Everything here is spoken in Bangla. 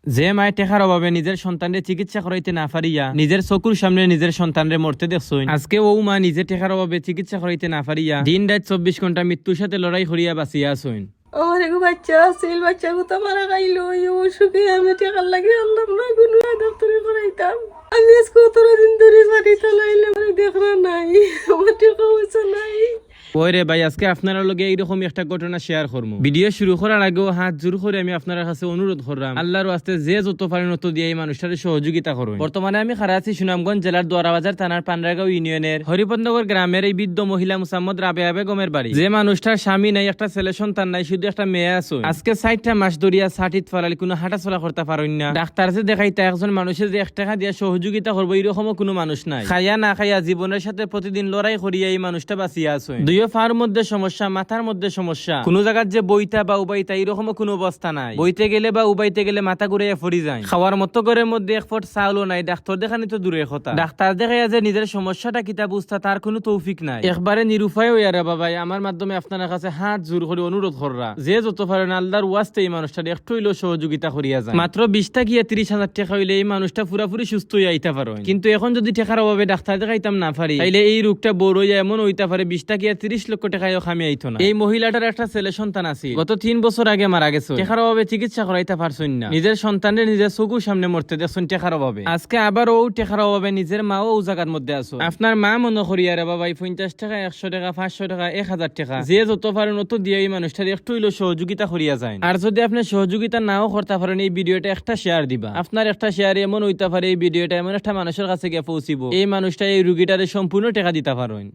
যে মায়ের টেকার অভাবে নিজের সন্তানের চিকিৎসা করাইতে না পারিয়া নিজের চকুর সামনে নিজের সন্তানের মরতে দেখছই, আজকে ও মা নিজের টেকার অভাবে চিকিৎসা করাইতে না পারিয়া দিন রাত 24 ঘন্টা মৃত্যুর সাথে লড়াই করিয়া বাঁচিয়া আসইন। আমার এক বাচ্চা আছিল, বাচ্চা কোথা মারা খাইলো, এই অসুখে আমি টেকার লাগে আনলাম না, কোনো দপ্তরে করাইতাম। আমি আজকে 15 দিন ধরে বাড়ি চালাইলাম, দেখা নাই আমার টাকা পয়সা নাই। ওই রে ভাই, আজকে আপনারা লগে এইরকম একটা ঘটনা শেয়ার করবো। ভিডিও শুরু করার আগেও হাত জোর করে আমি আপনার কাছে অনুরোধ করলাম, আল্লাহর আস্তে যে যত পারেন তত দিয়ে এই মানুষটার সহযোগিতা করুন। বর্তমানে আমি খাড়া আছি সুনামগঞ্জ জেলার দোয়ারাবাজার থানার পান্ডারগাঁও ইউনিয়নের হরিপদনগর গ্রামের এই বৃদ্ধ মহিলা মুসাম্মদ রাবেয়া বেগমের বাড়ি। যে মানুষটার স্বামী নাই, একটা ছেলে সন্তান নাই, শুধু একটা মেয়ে আছে। আজকে 60টা মাস ধরিয়া ছাটিত ফেলালি কোনো হাঁটা চলা করতে পারেন না। ডাক্তার যে দেখাইতে একজন মানুষের যে 1 টাকা দিয়ে সহযোগিতা করবো এরকমও কোনো মানুষ নাই। খাইয়া না খাইয়া জীবনের সাথে প্রতিদিন লড়াই করিয়া এই মানুষটা বাঁচিয়া আছে। দুইও ফার মধ্যে সমস্যা, মাথার মধ্যে সমস্যা, কোন জায়গার যে বইতা বা উবাইতা এরকম কোনো অবস্থা নাই। বইতে গেলে বা উবাইতে গেলে মাথা ঘুরে ফরি যায়। খাওয়ার মতো ঘরের মধ্যে 1 ফুট চাউলও নাই। ডাক্তার দেখানি তো দূরের কথা, ডাক্তার দেখাইয়া যে নিজের সমস্যাটা কিতা বুঝতা তার কোনো তৌফিক নাই। একবারে নিরুপায় হইয়ারে বাবাই আমার মাধ্যমে আপনার কাছে হাত জোর করে অনুরোধ কররা, যে যত পারেন আল্লাহর ওয়াস্তে এই মানুষটার একটু হইলেও সহযোগিতা করিয়া যায়। মাত্র 20 টাকা 30,000 টাকা হইলে এই মানুষটা পুরাপুরি সুস্থ হইয়া আইতে পারেন। কিন্তু এখন যদি টাকার অভাবে ডাক্তার দেখাইতাম না পারি, তাইলে এই রোগটা বড় হইয়া এমন হইতে পারে 20 টাকা 30 লক্ষ টাকায়ও খামি আইতো না। এই মহিলাটার একটা ছেলে সন্তান আছে, গত 3 বছর আগে মারা গেছে। টাকার অভাবে চিকিৎসা করাইতে পারছেন না। নিজের সন্তানের নিজের চকুর সামনে মরতে দেখছেন টাকার অভাবে। আজকে আবার ও টাকার অভাবে নিজের মাও ও জায়গার মধ্যে আছে। আপনার মা মনে করি আরে বাবা 50 টাকা 100 টাকা 500 টাকা 1000 টাকা যে যত পারেন অত দিয়ে এই মানুষটার একটু হইলেও সহযোগিতা করিয়া যায়। আর যদি আপনি সহযোগিতা নাও করতে পারেন, এই ভিডিওটা একটা শেয়ার দিবা। আপনার একটা শেয়ার এমন হইতে পারে এই ভিডিওটা এমন একটা মানুষের কাছে গিয়ে পৌঁছিব, এই মানুষটা এই রুগীটারে সম্পূর্ণ টাকা দিতে পারেন।